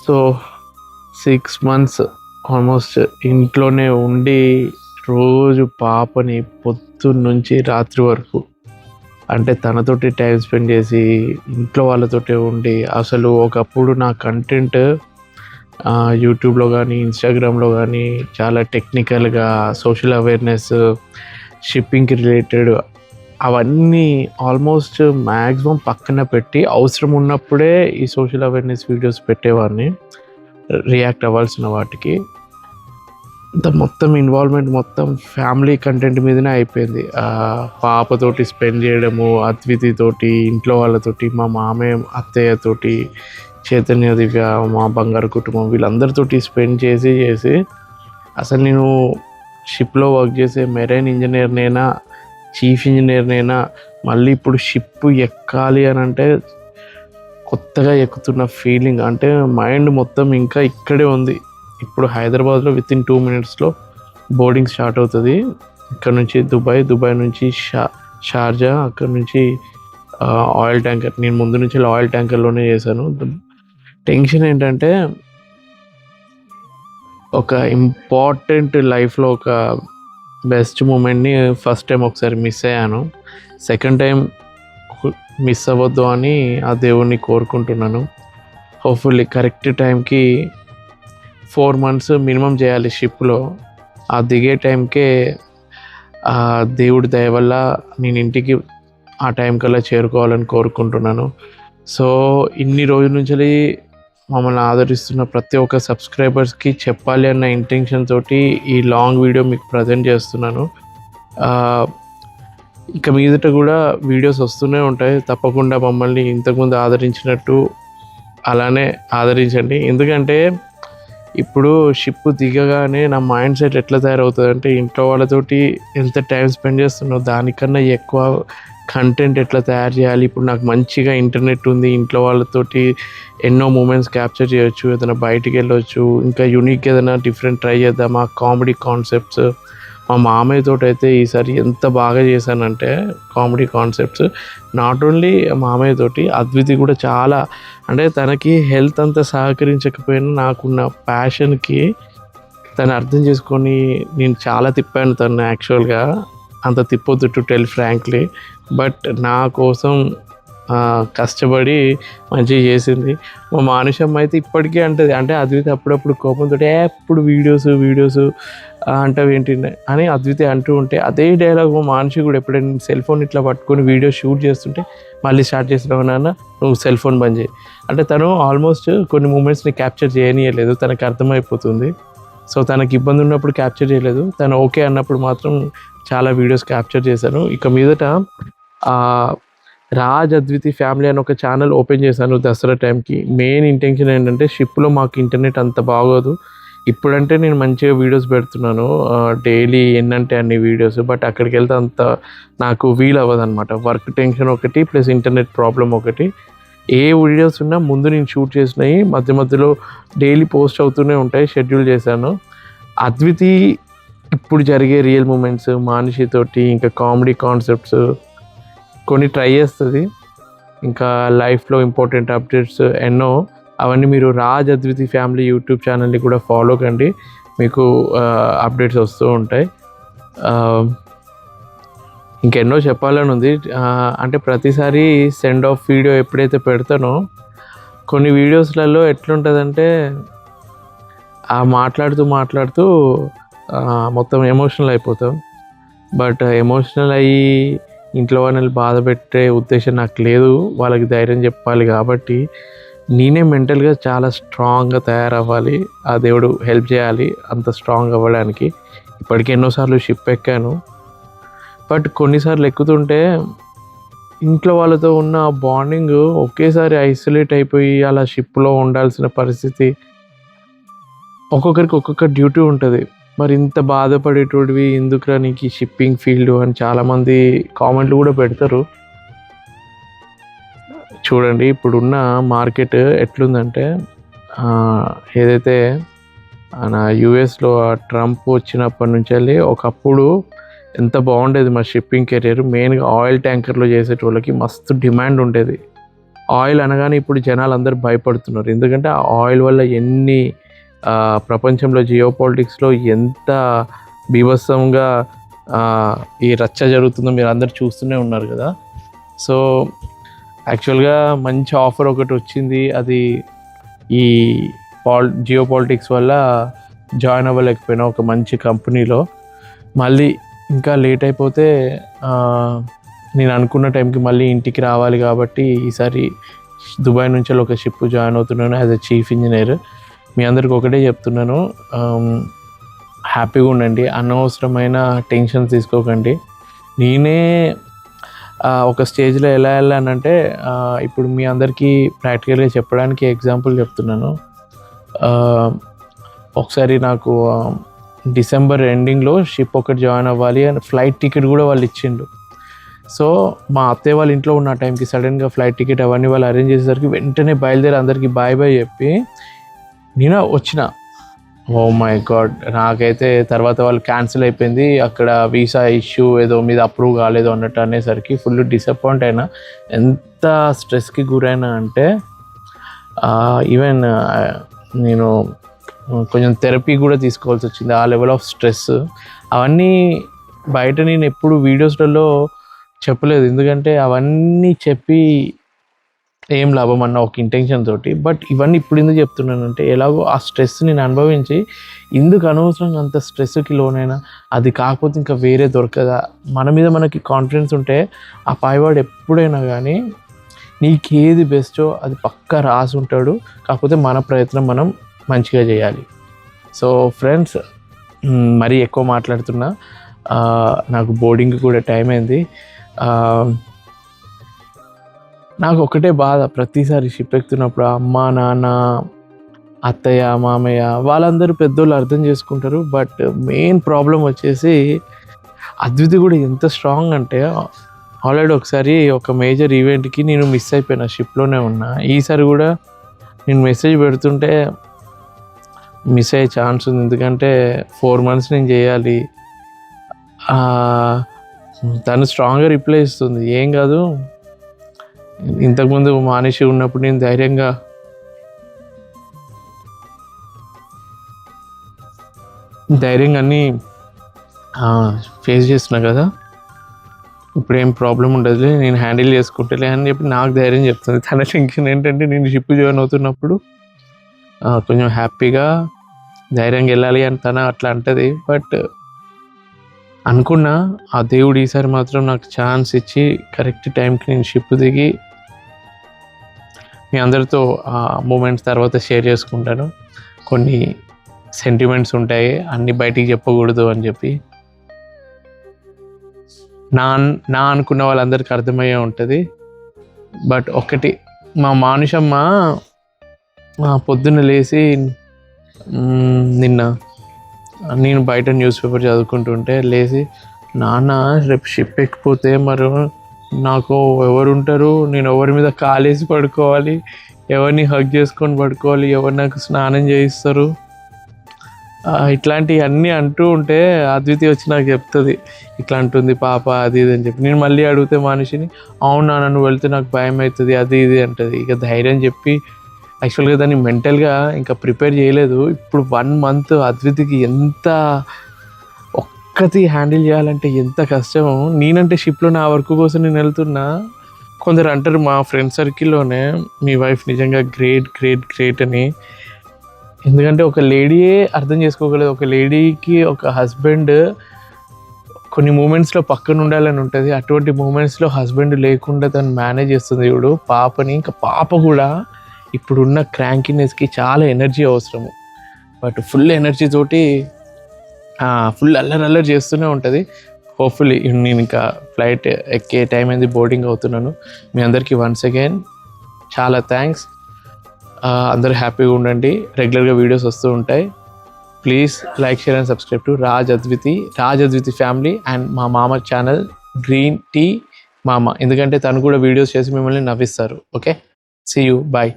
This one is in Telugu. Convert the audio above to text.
సో 6 మంత్స్ ఆల్మోస్ట్ ఇంట్లోనే ఉండి రోజు పాపని పొద్దున్నుంచి రాత్రి వరకు అంటే తనతోటి టైం స్పెండ్ చేసి ఇంట్లో వాళ్ళతోటే ఉండి అసలు ఒకప్పుడు నా కంటెంట్ యూట్యూబ్లో కానీ ఇన్స్టాగ్రామ్లో కానీ చాలా టెక్నికల్గా సోషల్ అవేర్నెస్ షిప్పింగ్కి రిలేటెడ్ అవన్నీ ఆల్మోస్ట్ మ్యాక్సిమం పక్కన పెట్టి అవసరం ఉన్నప్పుడే ఈ సోషల్ అవేర్నెస్ వీడియోస్ పెట్టేవాడిని రియాక్ట్ అవ్వాల్సిన వాటికి. ఇంత మొత్తం ఇన్వాల్వ్మెంట్ మొత్తం ఫ్యామిలీ కంటెంట్ మీదనే అయిపోయింది. పాపతోటి స్పెండ్ చేయడము, అద్వితితోటి, ఇంట్లో వాళ్ళతోటి, మా మామయ్య అత్తయ్యతోటి, చైతన్య దివ్య, మా బంగారు కుటుంబం వీళ్ళందరితోటి స్పెండ్ చేసి అసలు నేను షిప్లో వర్క్ చేసే మెరైన్ ఇంజనీర్నైనా, చీఫ్ ఇంజనీర్నైనా, మళ్ళీ ఇప్పుడు షిప్ ఎక్కాలి అని అంటే కొత్తగా ఎక్కుతున్న ఫీలింగ్. అంటే మైండ్ మొత్తం ఇంకా ఇక్కడే ఉంది. ఇప్పుడు హైదరాబాద్లో వితిన్ 2 minutesలో బోర్డింగ్ స్టార్ట్ అవుతుంది. ఇక్కడ నుంచి దుబాయ్ నుంచి షార్జా, అక్కడ నుంచి ఆయిల్ ట్యాంకర్. నేను ముందు నుంచి ఆయిల్ ట్యాంకర్లోనే చేశాను. టెన్షన్ ఏంటంటే ఒక ఇంపార్టెంట్ లైఫ్లో ఒక బెస్ట్ మూమెంట్ని ఫస్ట్ టైం ఒకసారి మిస్ అయ్యాను. సెకండ్ టైం మిస్ అవ్వద్దు అని ఆ దేవుణ్ణి కోరుకుంటున్నాను. హోప్ఫుల్లీ కరెక్ట్ టైంకి 4 months మినిమం చేయాలి షిప్లో. ఆ దిగే టైంకే దేవుడి దయ వల్ల నేను ఇంటికి ఆ టైం కల్లా చేరుకోవాలని కోరుకుంటున్నాను. సో ఇన్ని రోజుల నుంచి మమ్మల్ని ఆదరిస్తున్న ప్రతి ఒక్క సబ్స్క్రైబర్స్కి చెప్పాలి అన్న ఇంటెన్షన్ తోటి ఈ లాంగ్ వీడియో మీకు ప్రజెంట్ చేస్తున్నాను. ఇక మీదట కూడా వీడియోస్ వస్తూనే ఉంటాయి. తప్పకుండా మమ్మల్ని ఇంతకుముందు ఆదరించినట్టు అలానే ఆదరించండి. ఎందుకంటే ఇప్పుడు షిప్ దిగగానే నా మైండ్ సెట్ ఎట్లా తయారవుతుంది అంటే ఇంట్లో వాళ్ళతోటి ఎంత టైం స్పెండ్ చేస్తున్నో దానికన్నా ఎక్కువ కంటెంట్ ఎట్లా తయారు చేయాలి. ఇప్పుడు నాకు మంచిగా ఇంటర్నెట్ ఉంది, ఇంట్లో వాళ్ళతోటి ఎన్నో మూమెంట్స్ క్యాప్చర్ చేయొచ్చు, ఏదైనా బయటికి వెళ్ళొచ్చు, ఇంకా యూనిక్ ఏదైనా డిఫరెంట్ ట్రై చేద్దామా, కామెడీ కాన్సెప్ట్స్. మా మామయ్యతో అయితే ఈసారి ఎంత బాగా చేశానంటే కామెడీ కాన్సెప్ట్స్. నాట్ ఓన్లీ మామయ్యతోటి, అద్వితి కూడా చాలా, అంటే తనకి హెల్త్ అంతా సహకరించకపోయినా నాకున్న ప్యాషన్కి తను అర్థం చేసుకొని నేను చాలా తిప్పాను తను. యాక్చువల్గా అంత తిప్పొద్దు టు టెల్ ఫ్రాంక్లీ, బట్ నా కోసం కష్టపడి మంచిగా చేసింది. మా మానుషమ్మ అయితే ఇప్పటికీ అంటది, అంటే అద్వితి అప్పుడప్పుడు కోపంతో ఎప్పుడు వీడియోస్ అంటావు ఏంటి అని అద్వితి అంటూ ఉంటే అదే డైలాగ్ మా మానుషి కూడా ఎప్పుడైనా సెల్ ఫోన్ ఇట్లా పట్టుకొని వీడియో షూట్ చేస్తుంటే మళ్ళీ స్టార్ట్ చేసినావు నాన్న నువ్వు సెల్ ఫోన్ బంద్ చేయి అంటే తను ఆల్మోస్ట్ కొన్ని మూమెంట్స్ని క్యాప్చర్ చేయనీయలేదు. తనకు అర్థమైపోతుంది. సో తనకి ఇబ్బంది ఉన్నప్పుడు క్యాప్చర్ చేయలేదు, తను ఓకే అన్నప్పుడు మాత్రం చాలా వీడియోస్ క్యాప్చర్ చేశాను. ఇక మీదట రాజ్ అద్వితి ఫ్యామిలీ అని ఒక ఛానల్ ఓపెన్ చేశాను దసరా టైంకి. మెయిన్ ఇంటెన్షన్ ఏంటంటే షిప్లో మాకు ఇంటర్నెట్ అంత బాగోదు. ఇప్పుడంటే నేను మంచిగా వీడియోస్ పెడుతున్నాను, డైలీ ఎన్నంటే అన్ని వీడియోస్, బట్ అక్కడికి వెళ్తే అంత నాకు వీల్ అవ్వదు అనమాట. వర్క్ టెన్షన్ ఒకటి ప్లస్ ఇంటర్నెట్ ప్రాబ్లం ఒకటి. ఏ వీడియోస్ ఉన్నా ముందు నేను షూట్ చేసినవి మధ్యలో డైలీ పోస్ట్ అవుతూనే ఉంటాయి, షెడ్యూల్ చేశాను. అద్వితి ఇప్పుడు జరిగే రియల్ మూమెంట్స్, మానుషితోటి, ఇంకా కామెడీ కాన్సెప్ట్స్ కొన్ని ట్రై చేస్తుంది, ఇంకా లైఫ్లో ఇంపార్టెంట్ అప్డేట్స్ ఎన్నో. అవన్నీ మీరు రాజ్ అద్వితి ఫ్యామిలీ యూట్యూబ్ ఛానల్ని కూడా ఫాలో కండి, మీకు అప్డేట్స్ వస్తూ ఉంటాయి. ఇంకెన్నో చెప్పాలని ఉంది. అంటే ప్రతిసారి సెండ్ ఆఫ్ వీడియో ఎప్పుడైతే పెడతానో కొన్ని వీడియోస్లలో ఎట్లుంటుందంటే మాట్లాడుతూ మొత్తం ఎమోషనల్ అయిపోతాం. బట్ ఎమోషనల్ అయ్యి ఇంట్లో వాళ్ళని బాధ పెట్టే ఉద్దేశం నాకు లేదు, వాళ్ళకి ధైర్యం చెప్పాలి. కాబట్టి నేనే మెంటల్గా చాలా స్ట్రాంగ్గా తయారవ్వాలి, ఆ దేవుడు హెల్ప్ చేయాలి అంత స్ట్రాంగ్ అవ్వడానికి. ఇప్పటికీ ఎన్నోసార్లు షిప్ ఎక్కాను, బట్ కొన్నిసార్లు ఎక్కుతుంటే ఇంట్లో వాళ్ళతో ఉన్న బాండింగ్ ఒకేసారి ఐసోలేట్ అయిపోయి అలా షిప్లో ఉండాల్సిన పరిస్థితి. ఒక్కొక్కరికి ఒక్కొక్క డ్యూటీ ఉంటుంది. మరి ఇంత బాధపడేటోడివి ఎందుకురా నీకు షిప్పింగ్ ఫీల్డ్ అని చాలామంది కామెంట్లు కూడా పెడతారు. చూడండి ఇప్పుడున్న మార్కెట్ ఎట్లుందంటే, ఏదైతే మన యూఎస్లో ట్రంప్ వచ్చినప్పటి నుంచి వెళ్ళి ఒకప్పుడు ఎంత బాగుండేది మా షిప్పింగ్ కెరియర్. మెయిన్గా ఆయిల్ ట్యాంకర్లో చేసేటోళ్ళకి మస్తు డిమాండ్ ఉండేది. ఆయిల్ అనగానే ఇప్పుడు జనాలు అందరూ భయపడుతున్నారు. ఎందుకంటే ఆ ఆయిల్ వల్ల ఎన్ని ప్రపంచంలో జియో పాలిటిక్స్లో ఎంత బీభత్సంగా ఈ రచ్చ జరుగుతుందో మీరు అందరు చూస్తూనే ఉన్నారు కదా. సో యాక్చువల్గా మంచి ఆఫర్ ఒకటి వచ్చింది, అది ఈ జియో పాలిటిక్స్ వల్ల జాయిన్ అవ్వలేకపోయినా ఒక మంచి కంపెనీలో. మళ్ళీ ఇంకా లేట్ అయిపోతే నేను అనుకున్న టైంకి మళ్ళీ ఇంటికి రావాలి కాబట్టి ఈసారి దుబాయ్ నుంచి ఒక షిప్ జాయిన్ అవుతున్నాను యాజ్ ఎ చీఫ్ ఇంజనీర్. మీ అందరికి ఒకటే చెప్తున్నాను, హ్యాపీగా ఉండండి, అనవసరమైన టెన్షన్స్ తీసుకోకండి. నేనే ఒక స్టేజ్లో ఎలా వెళ్ళానంటే, ఇప్పుడు మీ అందరికీ ప్రాక్టికల్గా చెప్పడానికి ఎగ్జాంపుల్ చెప్తున్నాను. ఒకసారి నాకు డిసెంబర్ ఎండింగ్లో షిప్ ఒకటి జాయిన్ అవ్వాలి అని ఫ్లైట్ టికెట్ కూడా వాళ్ళు ఇచ్చిండు. సో మా అత్తయ్య వాళ్ళ ఇంట్లో ఉన్న టైంకి సడన్గా ఫ్లైట్ టికెట్ అవన్నీ వాళ్ళు అరేంజ్ చేసేసరికి వెంటనే బయలుదేరి అందరికీ బాయ్ బాయ్ చెప్పి నేను వచ్చిన. ఓ మై గాడ్, నాకైతే తర్వాత వాళ్ళు క్యాన్సిల్ అయిపోయింది, అక్కడ వీసా ఇష్యూ ఏదో మీద అప్రూవ్ కాలేదు అన్నట్టు అనేసరికి ఫుల్ డిసప్పాయింట్ అయినా. ఎంత స్ట్రెస్కి గురైనా అంటే ఈవెన్ నేను కొంచెం థెరపీ కూడా తీసుకోవాల్సి వచ్చింది, ఆ లెవెల్ ఆఫ్ స్ట్రెస్. అవన్నీ బయట నేను ఎప్పుడు వీడియోస్లలో చెప్పలేదు, ఎందుకంటే అవన్నీ చెప్పి ఏం లాభం అన్న ఒక ఇంటెన్షన్ తోటి. బట్ ఇవన్నీ ఇప్పుడు ఎందుకు చెప్తున్నానంటే, ఎలాగో ఆ స్ట్రెస్ నేను అనుభవించి ఎందుకు అనవసరంగా అంత స్ట్రెస్కి లోనైనా, అది కాకపోతే ఇంకా వేరే దొరకదా. మన మీద మనకి కాన్ఫిడెన్స్ ఉంటే ఆ పైవాడు ఎప్పుడైనా కానీ నీకేది బెస్టో అది పక్కా రాసి ఉంటాడు. కాకపోతే మన ప్రయత్నం మనం మంచిగా చేయాలి. సో ఫ్రెండ్స్, మరీ ఎక్కువ మాట్లాడుతున్నా, నాకు బోర్డింగ్ కూడా టైం అయింది. నాకు ఒకటే బాధ, ప్రతిసారి షిప్ ఎక్కుతున్నప్పుడు అమ్మ నాన్న అత్తయ్య మామయ్య వాళ్ళందరూ పెద్దోళ్ళు అర్థం చేసుకుంటారు. బట్ మెయిన్ ప్రాబ్లం వచ్చేసి అద్వితి కూడా ఎంత స్ట్రాంగ్ అంటే, ఆల్రెడీ ఒకసారి ఒక మేజర్ ఈవెంట్కి నేను మిస్ అయిపోయినా, షిప్లోనే ఉన్నా. ఈసారి కూడా నేను మెసేజ్ పెడుతుంటే మిస్ అయ్యే ఛాన్స్ ఉంది, ఎందుకంటే 4 months నేను చేయాలి. తను స్ట్రాంగ్గా రిప్లై ఇస్తుంది, ఏం కాదు, ఇంతకుముందు మానేసి ఉన్నప్పుడు నేను ధైర్యంగా అన్నీ ఫేస్ చేస్తున్నా కదా, ఇప్పుడు ఏం ప్రాబ్లం ఉండదులే, నేను హ్యాండిల్ చేసుకుంటలే అని చెప్పి నాకు ధైర్యం చెప్తుంది. తన టెన్షన్ ఏంటంటే నేను షిప్ జాయిన్ అవుతున్నప్పుడు కొంచెం హ్యాపీగా ధైర్యంగా వెళ్ళాలి అని తన అట్లా అంటది. బట్ అనుకున్నా ఆ దేవుడు ఈసారి మాత్రం నాకు ఛాన్స్ ఇచ్చి కరెక్ట్ టైంకి నేను షిప్ దిగి మీ అందరితో ఆ మూమెంట్స్ తర్వాత షేర్ చేసుకుంటాను. కొన్ని సెంటిమెంట్స్ ఉంటాయి, అన్నీ బయటికి చెప్పకూడదు అని చెప్పి. నా అనుకున్న వాళ్ళందరికీ అర్థమయ్యే ఉంటుంది. బట్ ఒకటి, మా మానుషమ్మ పొద్దున్న లేచి నిన్న నేను బయట న్యూస్ పేపర్ చదువుకుంటుంటే లేచి, నాన్న రేపు షిప్ ఎక్కిపోతే మరి నాకు ఎవరు ఉంటారు, నేను ఎవరి మీద కాలేసి పడుకోవాలి, ఎవరిని హగ్ చేసుకొని పడుకోవాలి, ఎవరు నాకు స్నానం చేయిస్తారు, ఇట్లాంటివి అన్నీ అంటూ ఉంటే అద్వితి వచ్చి నాకు చెప్తుంది, ఇట్లా అంటుంది పాప అది ఇది అని చెప్పి. నేను మళ్ళీ అడిగితే మనిషిని, అవునా నన్ను వెళ్తే నాకు భయం అవుతుంది అది ఇది అంటుంది. ఇక ధైర్యం చెప్పి యాక్చువల్గా దాన్ని మెంటల్గా ఇంకా ప్రిపేర్ చేయలేదు. ఇప్పుడు 1 month అద్వితికి ఎంత ఒక్కటి హ్యాండిల్ చేయాలంటే ఎంత కష్టమో. నేనంటే షిప్లో నా వర్క్ కోసం నేను వెళ్తున్నా, కొందరు అంటారు మా ఫ్రెండ్ సర్కిల్లోనే, మీ వైఫ్ నిజంగా గ్రేట్ గ్రేట్ గ్రేట్ అని. ఎందుకంటే ఒక లేడీయే అర్థం చేసుకోగలదు, ఒక లేడీకి ఒక హస్బెండ్ కొన్ని మూమెంట్స్లో పక్కన ఉండాలని ఉంటుంది, అటువంటి మూమెంట్స్లో హస్బెండ్ లేకుండా తను మేనేజ్ చేస్తుంది ఇప్పుడు పాపని. ఇంకా పాప కూడా ఇప్పుడున్న క్రాంకీనెస్కి చాలా ఎనర్జీ అవసరము, బట్ ఫుల్ ఎనర్జీ తోటి ఫుల్ అల్లరి చేస్తూనే ఉంటుంది. హోప్ఫుల్లీ నేను ఇంకా ఫ్లైట్ ఎక్కే టైం అయింది, బోర్డింగ్ అవుతున్నాను. మీ అందరికీ వన్స్ అగైన్ చాలా థ్యాంక్స్. అందరూ హ్యాపీగా ఉండండి, రెగ్యులర్గా వీడియోస్ వస్తూ ఉంటాయి. Please like, share and subscribe to Raj Adviti family and మా మామ ఛానల్ గ్రీన్ టీ మామ, ఎందుకంటే తను కూడా వీడియోస్ చేసి మిమ్మల్ని నవ్విస్తారు. Okay, see you, bye.